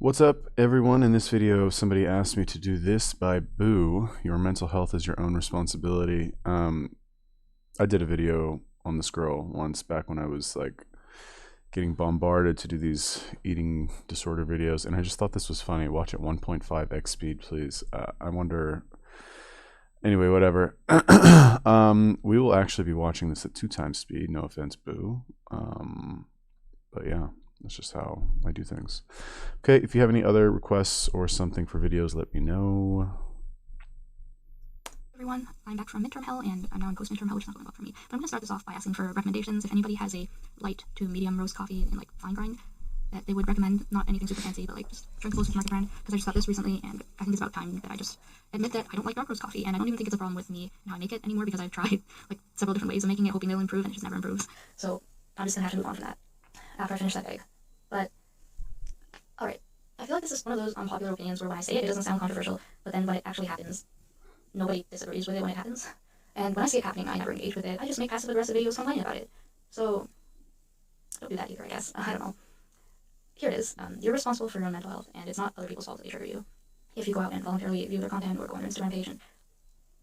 What's up, everyone? In this video, somebody asked me to do this by Boo. Your mental health is your own responsibility. I did a video on this girl once back when I was like getting bombarded to do these eating disorder videos, and I just thought this was funny. Watch at 1.5x speed, please. I wonder. Anyway, whatever. We will actually be watching this at 2 times speed. No offense, Boo. But yeah. That's just how I do things. Okay, if you have any other requests or something for videos, let me know. Everyone, I'm back from midterm hell, and I'm now in post-midterm hell, which is not going well for me. But I'm going to start this off by asking for recommendations. If anybody has a light to medium roast coffee and like fine grind that they would recommend, not anything super fancy, but like just drinkable supermarket brand, because I just got this recently, and I think it's about time that I just admit that I don't like dark roast coffee, and I don't even think it's a problem with me and how I make it anymore, because I've tried like several different ways of making it, hoping it'll improve, and it just never improves. So I'm just going to have to move on from that after I finish that egg. But alright, I feel like this is one of those unpopular opinions where when I say it, it doesn't sound controversial, but then when it actually happens, nobody disagrees with it when it happens. And when I see it happening, I never engage with it. I just make passive-aggressive videos complaining about it. So, don't do that either, I guess. I don't know. Here it is. You're responsible for your own mental health, and it's not other people's fault that they trigger you. If you go out and voluntarily view their content or go on their Instagram page and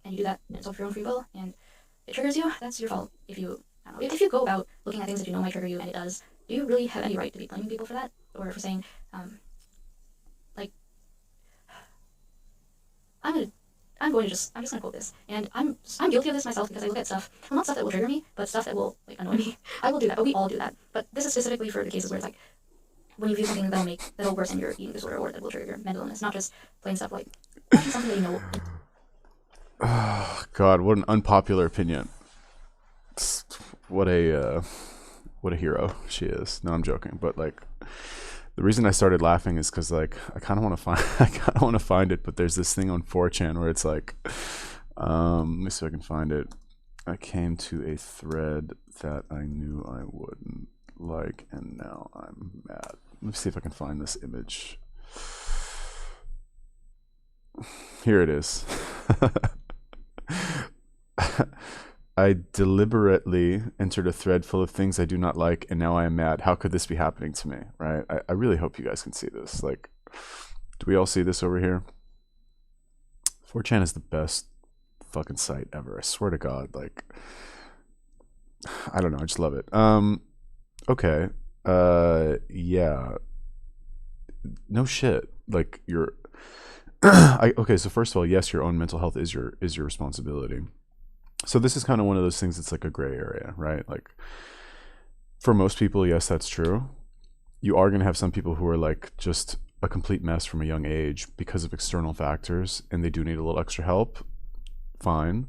you do that, and it's of your own free will, and it triggers you, that's your fault. If you, I don't know, if you go about looking at things that you know might trigger you, and it does, do you really have any right to be blaming people for that? Or for saying, like, I'm just gonna quote this, and I'm guilty of this myself because I look at stuff, well, not stuff that will trigger me, but stuff that will, like, annoy me. I will do that, but we all do that. But this is specifically for the cases where it's like, when you view something that'll worsen your eating disorder or that will trigger your mental illness, not just plain stuff like, watching something that you know. Oh, God, what an unpopular opinion. What a hero she is. No, I'm joking, but like, the reason I started laughing is because like I kind of want to find it, but there's this thing on 4chan where it's like, let me see if I can find it. I came to a thread that I knew I wouldn't like, and now I'm mad. Let me see if I can find this image. Here it is. I deliberately entered a thread full of things I do not like, and now I am mad. How could this be happening to me, right? I really hope you guys can see this. Like, do we all see this over here? 4chan is the best fucking site ever. I swear to God. Like, I don't know. I just love it. Okay. Yeah. No shit. Like, you're... okay, so first of all, yes, your own mental health is your responsibility. So this is kind of one of those things that's like a gray area, right? Like, for most people, yes, that's true. You are going to have some people who are like just a complete mess from a young age because of external factors, and they do need a little extra help. Fine.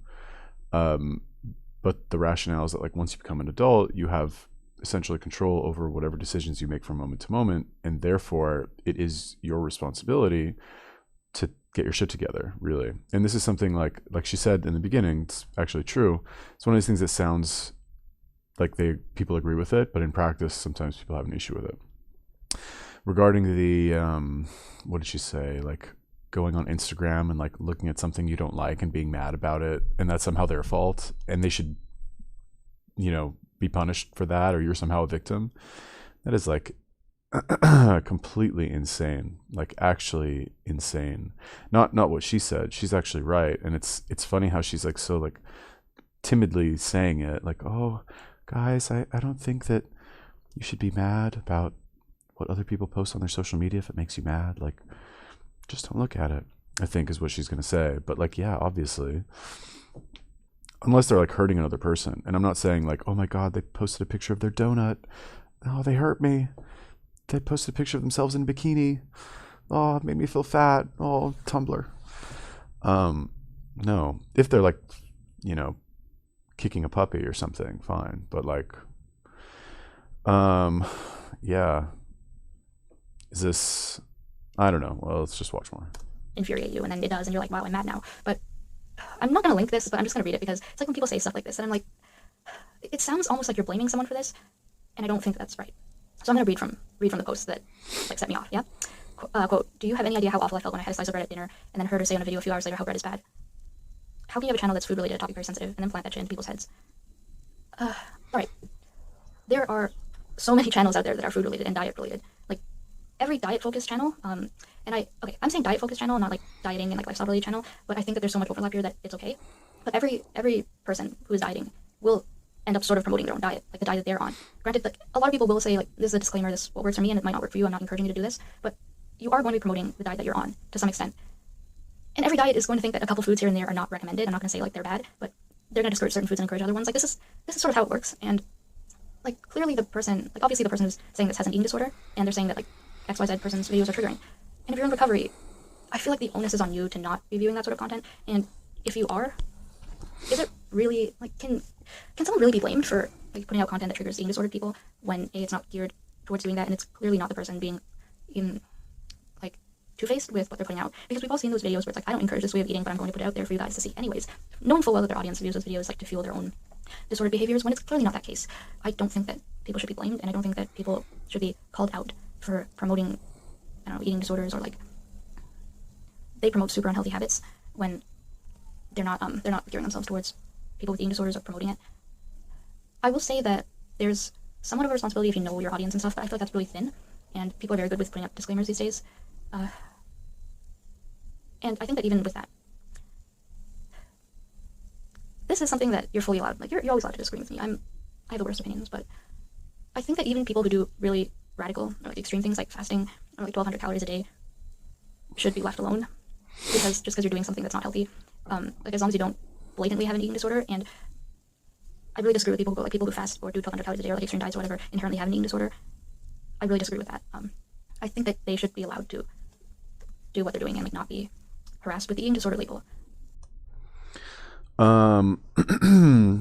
But the rationale is that like once you become an adult, you have essentially control over whatever decisions you make from moment to moment, and therefore it is your responsibility to get your shit together, really. And this is something like she said in the beginning, it's actually true. It's one of these things that sounds like people agree with it, but in practice sometimes people have an issue with it. Regarding the what did she say, like going on Instagram and like looking at something you don't like and being mad about it, and that's somehow their fault and they should, you know, be punished for that, or you're somehow a victim. That is like completely insane. Like, actually insane. Not what she said. She's actually right, and it's funny how she's like so like timidly saying it, like, oh guys, I don't think that you should be mad about what other people post on their social media if it makes you mad. Like, just don't look at it, I think is what she's gonna say. But like, yeah, obviously, unless they're like hurting another person. And I'm not saying like, oh my God, they posted a picture of their donut, oh, they hurt me. They posted a picture of themselves in a bikini. Oh, it made me feel fat. Oh, Tumblr. No. If they're like, you know, kicking a puppy or something, fine. But like, yeah. Is this, I don't know. Well, let's just watch more. Infuriate you, and then it does, and you're like, wow, I'm mad now. But I'm not going to link this, but I'm just going to read it, because it's like when people say stuff like this, and I'm like, it sounds almost like you're blaming someone for this, and I don't think that's right. So I'm going to read from the post that like set me off, yeah? Quote, do you have any idea how awful I felt when I had a slice of bread at dinner and then heard her say on a video a few hours later how bread is bad? How can you have a channel that's food-related, a topic very sensitive, and then plant that shit into people's heads? Alright. There are so many channels out there that are food-related and diet-related. Like, every diet focused channel, and I'm saying diet focused channel, not like dieting and like lifestyle related channel, but I think that there's so much overlap here that it's okay. But every person who is dieting will end up sort of promoting their own diet, like the diet that they're on. Granted, like a lot of people will say like this is a disclaimer, this is what works for me, and it might not work for you. I'm not encouraging you to do this, but you are going to be promoting the diet that you're on to some extent. And every diet is going to think that a couple foods here and there are not recommended. I'm not going to say like they're bad, but they're going to discourage certain foods and encourage other ones. Like this is sort of how it works. And like clearly the person, like obviously the person who's saying this has an eating disorder, and they're saying that like XYZ person's videos are triggering. And if you're in recovery, I feel like the onus is on you to not be viewing that sort of content. And if you are, is it really like can someone really be blamed for like putting out content that triggers eating disordered people when it's not geared towards doing that, and it's clearly not the person being in like two-faced with what they're putting out? Because we've all seen those videos where it's like, I don't encourage this way of eating, but I'm going to put it out there for you guys to see anyways, knowing full well that their audience views those videos like to fuel their own disordered behaviors when it's clearly not that case. I don't think that people should be blamed, and I don't think that people should be called out for promoting, I don't know, eating disorders, or like they promote super unhealthy habits when they're not gearing themselves towards people with eating disorders or promoting it. I will say that there's somewhat of a responsibility if you know your audience and stuff, but I feel like that's really thin, and people are very good with putting up disclaimers these days. And I think that even with that, this is something that you're fully allowed. Like you're always allowed to disagree with me. I have the worst opinions, but I think that even people who do really radical or like extreme things like fasting or like 1,200 calories a day should be left alone, because just because you're doing something that's not healthy, like as long as you don't blatantly have an eating disorder. And I really disagree with people who go like people who fast or do 1,200 calories a day or like extreme diets or whatever inherently have an eating disorder. I really disagree with that. I think that they should be allowed to do what they're doing and like not be harassed with the eating disorder label.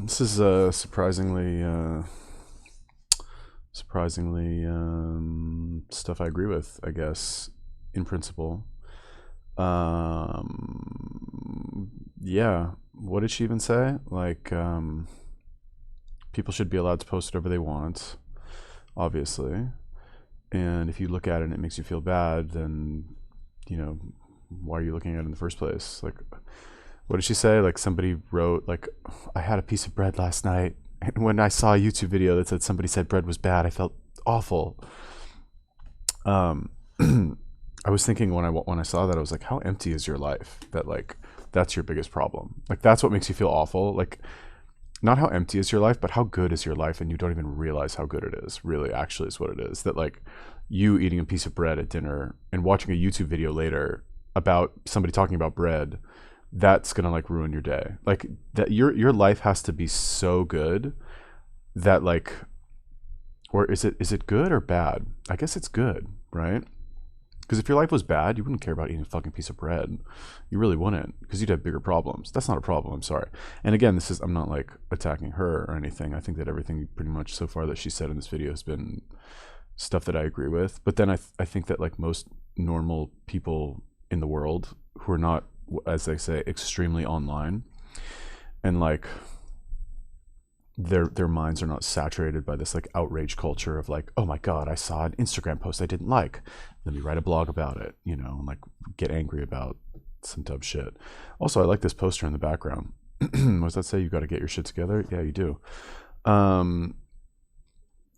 This is surprisingly stuff I agree with, I guess, in principle. Yeah, what did she even say? Like, people should be allowed to post whatever they want, obviously. And if you look at it and it makes you feel bad, then, you know, why are you looking at it in the first place? Like, what did she say? Like, somebody wrote, like, I had a piece of bread last night, and when I saw a YouTube video that said somebody said bread was bad, I felt awful. I was thinking when I saw that, I was like, how empty is your life? That like that's your biggest problem. Like that's what makes you feel awful. Like not how empty is your life, but how good is your life, and you don't even realize how good it is. Really, actually, is what it is. That like you eating a piece of bread at dinner and watching a YouTube video later about somebody talking about bread, that's gonna like ruin your day. Like that your life has to be so good that like, or is it good or bad? I guess it's good, right? Because if your life was bad, you wouldn't care about eating a fucking piece of bread. You really wouldn't, because you'd have bigger problems. That's not a problem. I'm sorry. And again, I'm not like attacking her or anything. I think that everything pretty much so far that she said in this video has been stuff that I agree with. But then I think that like most normal people in the world who are not, as they say, extremely online, and like their minds are not saturated by this like outrage culture of like, oh my god, I saw an Instagram post I didn't like, let me write a blog about it, you know, and like get angry about some dumb shit. Also, I like this poster in the background. What does that say? You got to get your shit together. Yeah, you do.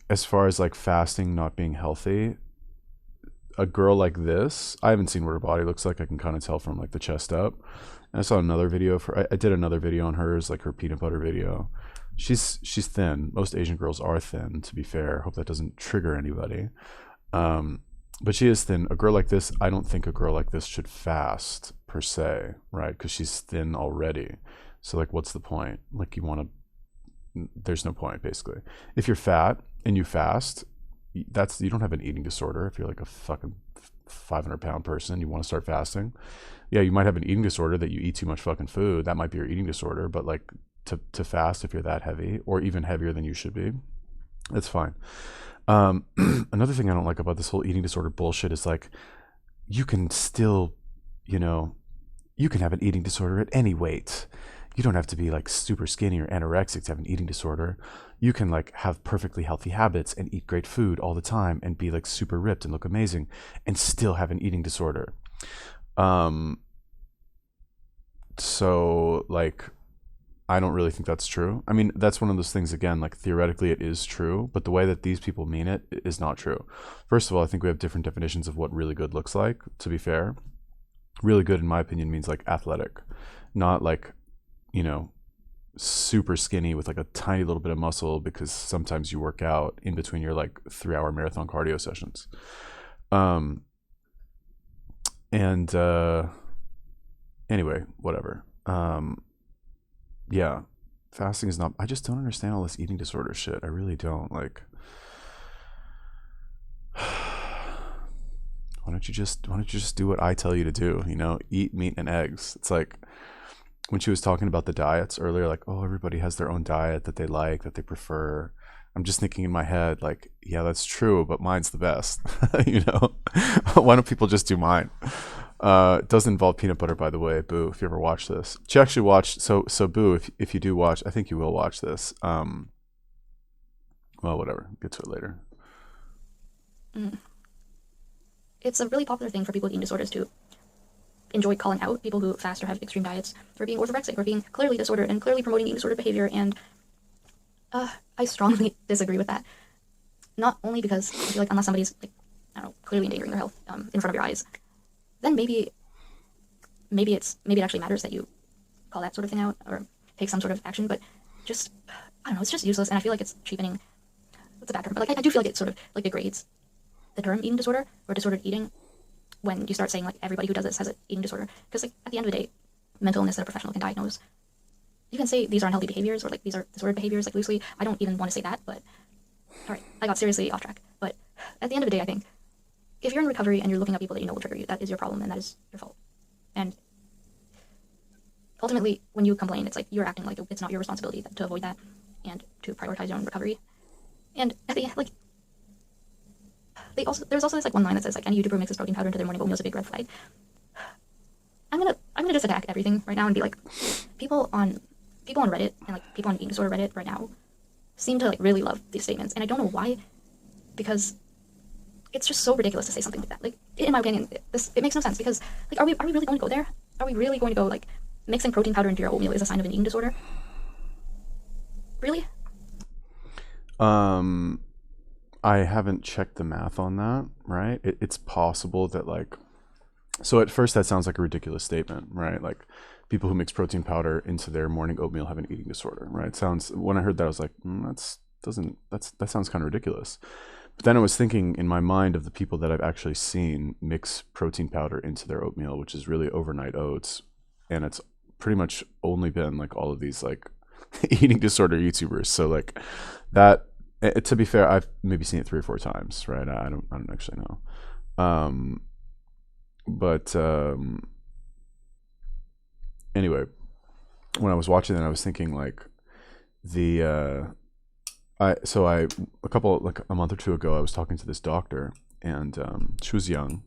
As far as like fasting not being healthy, a girl like this, I haven't seen what her body looks like. I can kind of tell from like the chest up. And I saw another video I did another video on hers, like her peanut butter video. She's thin. Most Asian girls are thin, to be fair. Hope that doesn't trigger anybody. But she is thin. A girl like this, I don't think a girl like this should fast per se, right? Because she's thin already. So like, what's the point? Like there's no point basically. If you're fat and you fast, you don't have an eating disorder. If you're like a fucking 500-pound person, you want to start fasting. Yeah, you might have an eating disorder that you eat too much fucking food. That might be your eating disorder. But like to fast if you're that heavy or even heavier than you should be, that's fine. Another thing I don't like about this whole eating disorder bullshit is like, you can still, you know, you can have an eating disorder at any weight. You don't have to be like super skinny or anorexic to have an eating disorder. You can like have perfectly healthy habits and eat great food all the time and be like super ripped and look amazing and still have an eating disorder. So like, I don't really think that's true. I mean, that's one of those things, again, like theoretically it is true, but the way that these people mean it is not true. First of all, I think we have different definitions of what really good looks like, to be fair. Really good, in my opinion, means like athletic, not like, you know, super skinny with like a tiny little bit of muscle because sometimes you work out in between your like 3 hour marathon cardio sessions. Um, and anyway, whatever. Yeah, fasting is not. I just don't understand all this eating disorder shit. I really don't. Like, why don't you just do what I tell you to do? You know, eat meat and eggs. It's like when she was talking about the diets earlier, like, oh, everybody has their own diet that they like, that they prefer. I'm just thinking in my head, like, yeah, that's true, but mine's the best. You know, why don't people just do mine? It does involve peanut butter, by the way, Boo. If you ever watch this, she actually watched. So Boo, if you do watch, I think you will watch this. Well, whatever. Get to it later. Mm. It's a really popular thing for people with eating disorders to enjoy calling out people who fast or have extreme diets for being orthorexic or being clearly disordered and clearly promoting eating disordered behavior. And I strongly disagree with that. Not only because I feel like unless somebody's like, I don't know, clearly endangering their health in front of your eyes, then maybe it actually matters that you call that sort of thing out or take some sort of action. But just I don't know, it's just useless, and I feel like it's cheapening. That's a bad term, but like I do feel like it sort of like degrades the term eating disorder or disordered eating when you start saying like everybody who does this has an eating disorder. Because like at the end of the day, mental illness that a professional can diagnose. You can say these are unhealthy behaviors or like these are disordered behaviors like loosely. I don't even want to say that, but all right, I got seriously off track. But at the end of the day, I think if you're in recovery and you're looking at people that you know will trigger you, that is your problem and that is your fault. And ultimately, when you complain, it's like you're acting like it's not your responsibility to avoid that and to prioritize your own recovery. And at the end, like there's also this like one line that says like any YouTuber mixes protein powder into their morning oatmeal is a big red flag. I'm gonna just attack everything right now and be like, people on Reddit and like people on eating disorder Reddit right now seem to like really love these statements, and I don't know why, because it's just so ridiculous to say something like that. Like in my opinion, it makes no sense because like are we really going to go there? Are we really going to go like mixing protein powder into your oatmeal is a sign of an eating disorder? Really? I haven't checked the math on that, right? It's possible that like, so at first that sounds like a ridiculous statement, right? Like people who mix protein powder into their morning oatmeal have an eating disorder, right? It sounds, when I heard that, I was like, that sounds kind of ridiculous. But then I was thinking in my mind of the people that I've actually seen mix protein powder into their oatmeal, which is really overnight oats. And it's pretty much only been like all of these like eating disorder YouTubers. So like that, to be fair, I've maybe seen it 3 or 4 times, right? I don't actually know. But anyway, when I was watching it, I was thinking like a month or 2 ago, I was talking to this doctor, and she was young,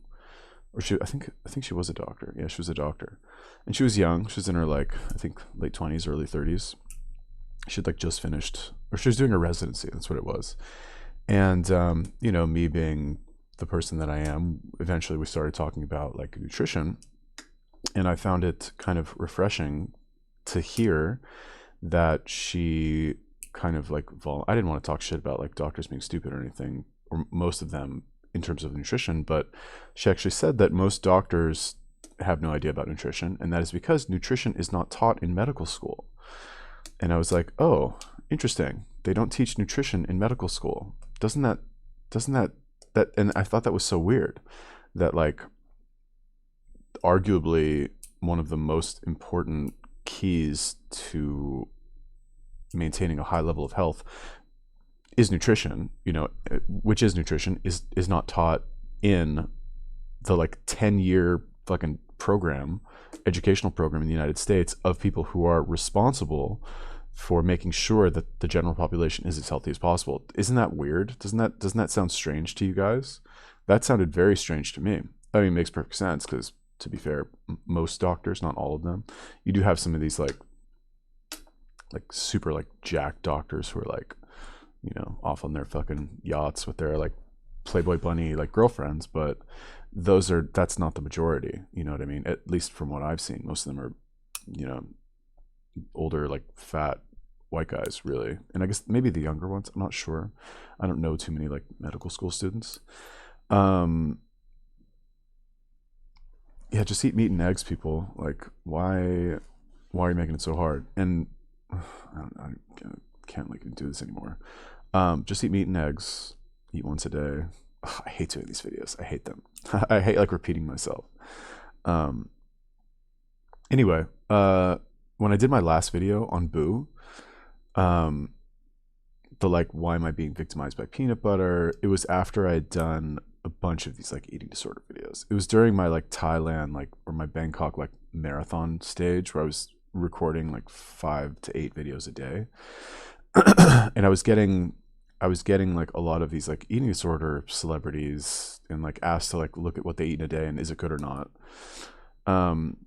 or I think she was a doctor. Yeah, she was a doctor, and she was young. She was in her like I think late 20s, early 30s. She'd like just finished, or she was doing her residency. That's what it was. And you know, me being the person that I am, eventually we started talking about like nutrition, and I found it kind of refreshing to hear that she kind of like I didn't want to talk shit about like doctors being stupid or anything, or most of them in terms of nutrition, but she actually said that most doctors have no idea about nutrition, and that is because nutrition is not taught in medical school. And I was like, oh, interesting. They don't teach nutrition in medical school. Doesn't that and I thought that was so weird that like arguably one of the most important keys to maintaining a high level of health is nutrition, you know, which is nutrition is not taught in the like 10-year fucking educational program in the United States of people who are responsible for making sure that the general population is as healthy as possible. Isn't that weird? Doesn't that sound strange to you guys? That sounded very strange to me. I mean, it makes perfect sense because, to be fair, most doctors, not all of them, you do have some of these like super like jacked doctors who are like, you know, off on their fucking yachts with their like Playboy bunny like girlfriends, but that's not the majority. You know what I mean? At least from what I've seen, most of them are, you know, older, like fat white guys, really. And I guess maybe the younger ones. I'm not sure. I don't know too many like medical school students. Um, yeah, just eat meat and eggs, people. Like, why are you making it so hard? And I can't like do this anymore. Just eat meat and eggs. Eat once a day. Ugh, I hate doing these videos. I hate them. I hate like repeating myself. Um, anyway, when I did my last video on Boo, um, the like why am I being victimized by peanut butter? It was after I had done a bunch of these like eating disorder videos. It was during my like Thailand like or my Bangkok like marathon stage where I was recording like 5 to 8 videos a day. And I was getting like a lot of these like eating disorder celebrities and like asked to like look at what they eat in a day and is it good or not. Um,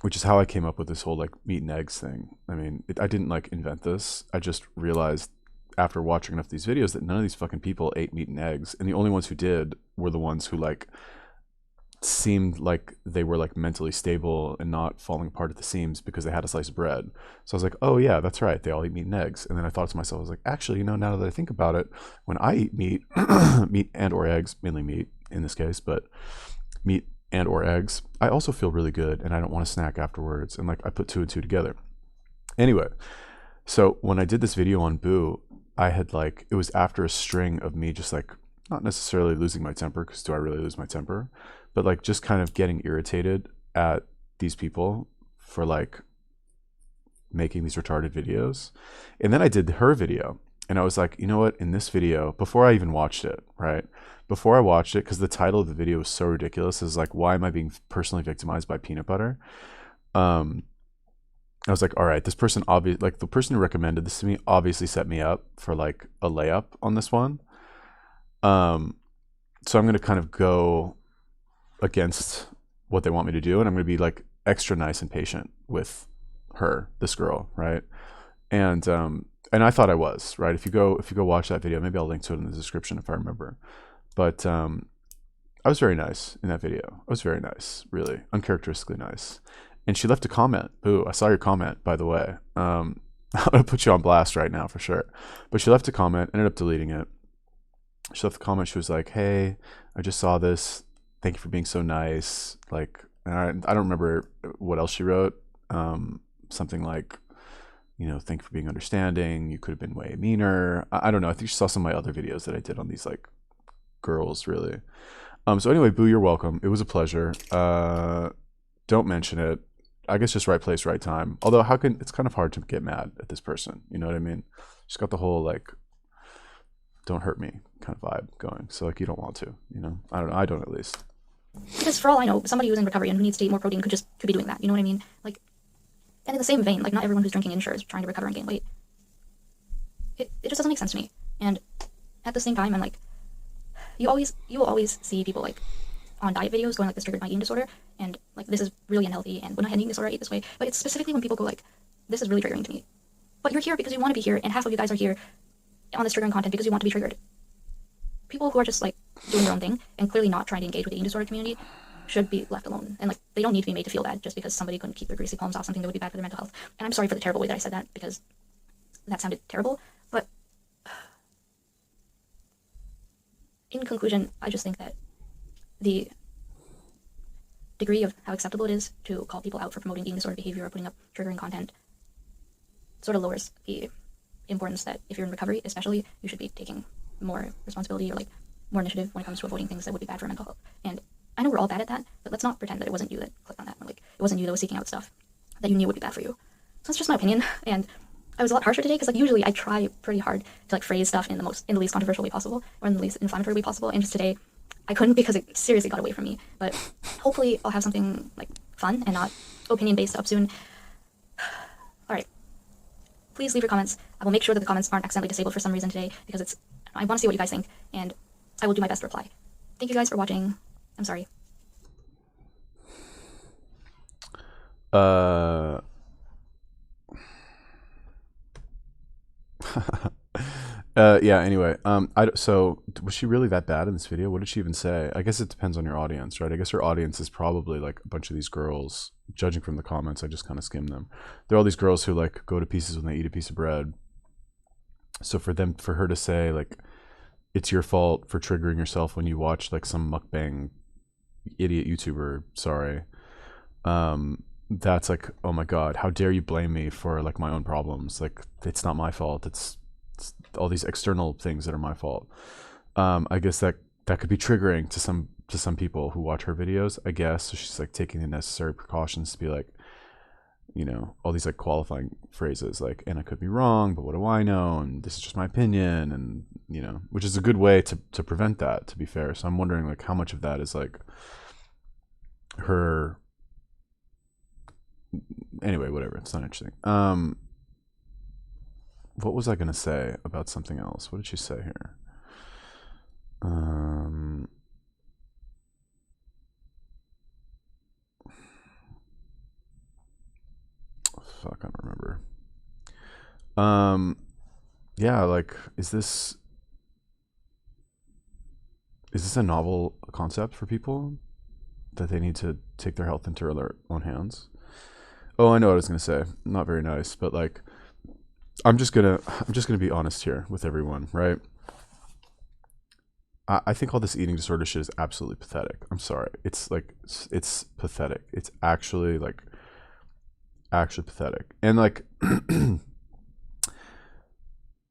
which is how I came up with this whole like meat and eggs thing. I mean, I didn't like invent this. I just realized after watching enough of these videos that none of these fucking people ate meat and eggs, and the only ones who did were the ones who like seemed like they were like mentally stable and not falling apart at the seams because they had a slice of bread. So I was like, oh yeah, that's right. They all eat meat and eggs. And then I thought to myself, I was like, actually, now that I think about it, when I eat meat, meat and or eggs, mainly meat in this case, but meat and or eggs, I also feel really good and I don't want to snack afterwards. And like I put 2 and 2 together. Anyway, so when I did this video on Boo, I had like, it was after a string of me just like, not necessarily losing my temper, because do I really lose my temper? But like just kind of getting irritated at these people for like making these retarded videos. And then I did her video and I was like, you know what, in this video, before I even watched it, right? Before I watched it, because the title of the video was so ridiculous, is like, why am I being personally victimized by peanut butter? I was like, all right, this person obviously, like the person who recommended this to me obviously set me up for like a layup on this one. So I'm going to kind of go against what they want me to do. And I'm going to be like extra nice and patient with her, this girl. Right. And I thought I was right. If you go watch that video, maybe I'll link to it in the description if I remember. But, I was very nice in that video. I was very nice, really uncharacteristically nice. And she left a comment. Ooh, I saw your comment, by the way. I'm gonna put you on blast right now for sure. But she left a comment, ended up deleting it. She left a comment. She was like, "Hey, I just saw this. Thank you for being so nice." Like, and I don't remember what else she wrote. Something like, you know, thank you for being understanding. You could have been way meaner. I don't know. I think she saw some of my other videos that I did on these like girls, really. So anyway, Boo, you're welcome. It was a pleasure. Don't mention it. I guess just right place, right time. Although, how can it's kind of hard to get mad at this person. You know what I mean? She's got the whole like, don't hurt me kind of vibe going. So like, you don't want to. You know? I don't know. I don't at least. Because for all I know, somebody who's in recovery and who needs to eat more protein could be doing that. You know what I mean? Like, and in the same vein, like not everyone who's drinking Ensure is trying to recover and gain weight. It just doesn't make sense to me. And at the same time, I'm like, you will always see people like on diet videos going like this triggered my eating disorder and like this is really unhealthy and when I had an eating disorder I eat this way. But it's specifically when people go like, this is really triggering to me. But you're here because you want to be here, and half of you guys are here on this triggering content because you want to be triggered. People who are just like doing their own thing and clearly not trying to engage with the eating disorder community should be left alone. And like they don't need to be made to feel bad just because somebody couldn't keep their greasy palms off something that would be bad for their mental health. And I'm sorry for the terrible way that I said that because that sounded terrible. But in conclusion, I just think that the degree of how acceptable it is to call people out for promoting eating disorder behavior or putting up triggering content sort of lowers the importance that if you're in recovery, especially, you should be taking more responsibility or like more initiative when it comes to avoiding things that would be bad for mental health. And I know we're all bad at that, but let's not pretend that it wasn't you that clicked on that, or like it wasn't you that was seeking out stuff that you knew would be bad for you. So that's just my opinion, and I was a lot harsher today because like usually I try pretty hard to like phrase stuff in the least controversial way possible or in the least inflammatory way possible, and just today I couldn't because it seriously got away from me. But hopefully I'll have something like fun and not opinion based up soon. All right, please leave your comments. I will make sure that the comments aren't accidentally disabled for some reason today because I want to see what you guys think, and I will do my best to reply. Thank you guys for watching. I'm sorry. Yeah. Anyway, so was she really that bad in this video? What did she even say? I guess it depends on your audience, right? I guess her audience is probably like a bunch of these girls. Judging from the comments, I just kind of skimmed them. They're all these girls who like go to pieces when they eat a piece of bread. So for her to say like it's your fault for triggering yourself when you watch like some mukbang idiot YouTuber, sorry. That's like, oh my god, how dare you blame me for like my own problems? Like it's not my fault. It's all these external things that are my fault. I guess that could be triggering to some people who watch her videos, I guess. So she's like taking the necessary precautions to be like, all these like qualifying phrases like, and I could be wrong, but what do I know? And this is just my opinion, and which is a good way to prevent that, to be fair. So I'm wondering like how much of that is like her. Anyway, whatever. It's not interesting. What was I gonna say about something else? What did she say here? Fuck, I don't remember. Yeah, like, is this a novel concept for people that they need to take their health into their own hands? Oh, I know what I was gonna say. Not very nice, but like, I'm just gonna be honest here with everyone, right? I think all this eating disorder shit is absolutely pathetic. I'm sorry. It's like it's pathetic. It's actually pathetic. And like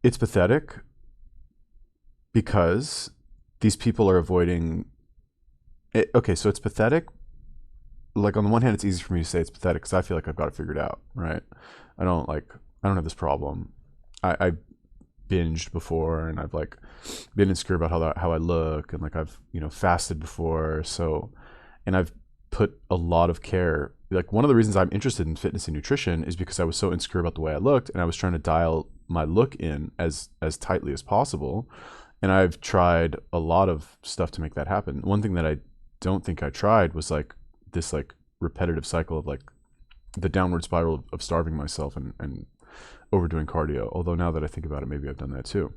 it's pathetic because these people are avoiding it. Okay, so it's pathetic. Like on the one hand, it's easy for me to say it's pathetic because I feel like I've got it figured out, right? I don't have this problem. I binged before, and I've like been insecure about how I look, and like I've fasted before, so, and I've put a lot of care. Like one of the reasons I'm interested in fitness and nutrition is because I was so insecure about the way I looked, and I was trying to dial my look in as tightly as possible. And I've tried a lot of stuff to make that happen. One thing that I don't think I tried was like this like repetitive cycle of like the downward spiral of starving myself and overdoing cardio. Although now that I think about it, maybe I've done that too.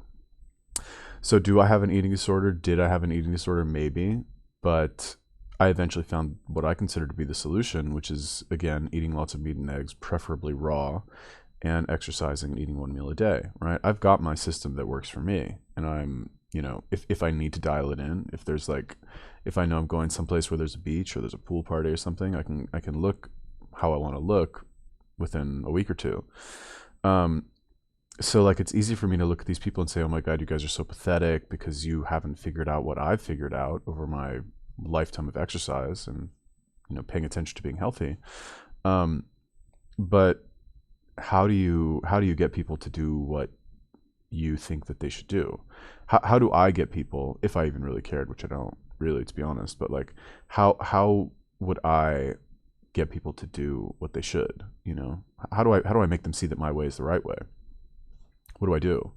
So do I have an eating disorder? Did I have an eating disorder? Maybe. But I eventually found what I consider to be the solution, which is, again, eating lots of meat and eggs, preferably raw, and exercising and eating one meal a day, right? I've got my system that works for me. And I'm, if I need to dial it in, if I know I'm going someplace where there's a beach or there's a pool party or something, I can look how I want to look within a week or two. So like it's easy for me to look at these people and say, oh my god, you guys are so pathetic because you haven't figured out what I've figured out over my lifetime of exercise and paying attention to being healthy. But how do you get people to do what you think that they should do? How do I get people, if I even really cared, which I don't really, to be honest, but like how would I get people to do what they should? How do I make them see that my way is the right way? What do I do?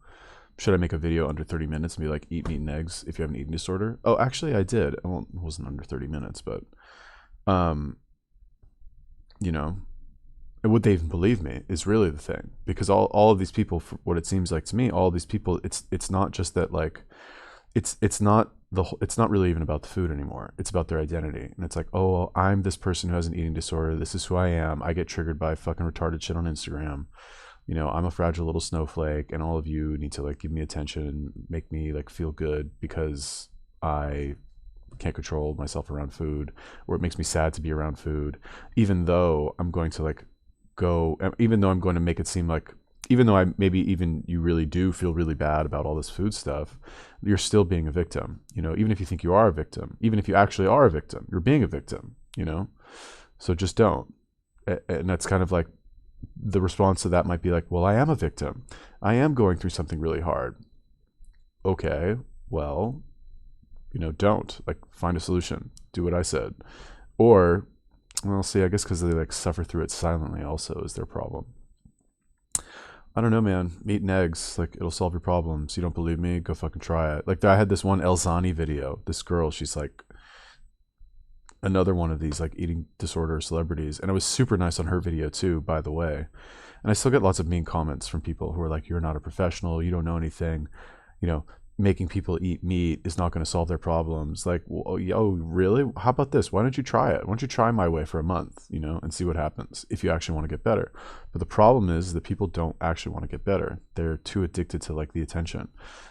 Should I make a video under 30 minutes and be like, eat meat and eggs if you have an eating disorder? Oh, actually I did. It wasn't under 30 minutes, but would they even believe me is really the thing. Because all of these people, for what it seems like to me, all of these people, it's not just that like it's not really even about the food anymore. It's about their identity. And it's like, oh, I'm this person who has an eating disorder. This is who I am. I get triggered by fucking retarded shit on Instagram. I'm a fragile little snowflake, and all of you need to like give me attention and make me like feel good because I can't control myself around food, or it makes me sad to be around food, even though I'm going to make it seem like, even though you really do feel really bad about all this food stuff, you're still being a victim. Even if you think you are a victim, even if you actually are a victim, you're being a victim. So just don't. And that's kind of like, the response to that might be like, well, I am a victim. I am going through something really hard. Okay, well, don't like find a solution. Do what I said. Or, well, see, I guess because they like suffer through it silently also is their problem. I don't know, man. Meat and eggs, like it'll solve your problems. You don't believe me? Go fucking try it. Like I had this one Elzani video. This girl, she's like another one of these like eating disorder celebrities, and it was super nice on her video too, by the way. And I still get lots of mean comments from people who are like, you're not a professional, you don't know anything. you know, making people eat meat is not going to solve their problems. Like, well, oh, really? How about this? Why don't you try it? Why don't you try my way for a month, you know, and see what happens if you actually want to get better? But the problem is that people don't actually want to get better. They're too addicted to like the attention.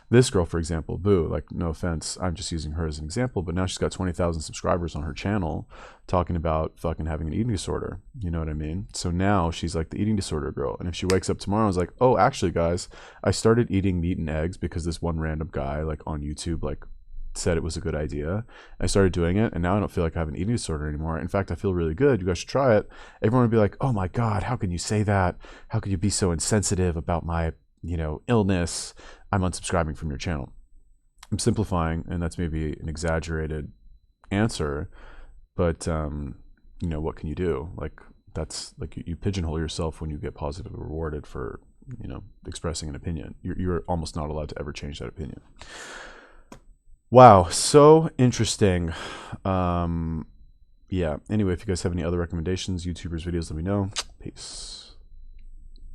This girl, for example, Boo, like, no offense, I'm just using her as an example, but now she's got 20,000 subscribers on her channel talking about fucking having an eating disorder. You know what I mean? So now she's like the eating disorder girl. And if she wakes up tomorrow and is like, oh, actually, guys, I started eating meat and eggs because this one random guy like on YouTube like said it was a good idea. I started doing it, and now I don't feel like I have an eating disorder anymore. In fact, I feel really good. You guys should try it. Everyone would be like, oh my God, how can you say that? How could you be so insensitive about my, you know, illness? I'm unsubscribing from your channel. I'm simplifying, and that's maybe an exaggerated answer, but you know, what can you do? Like, that's like you pigeonhole yourself when you get positively rewarded for, you know, expressing an opinion. You're almost not allowed to ever change that opinion. Wow, so interesting. Yeah. Anyway, if you guys have any other recommendations, YouTubers, videos, let me know. Peace.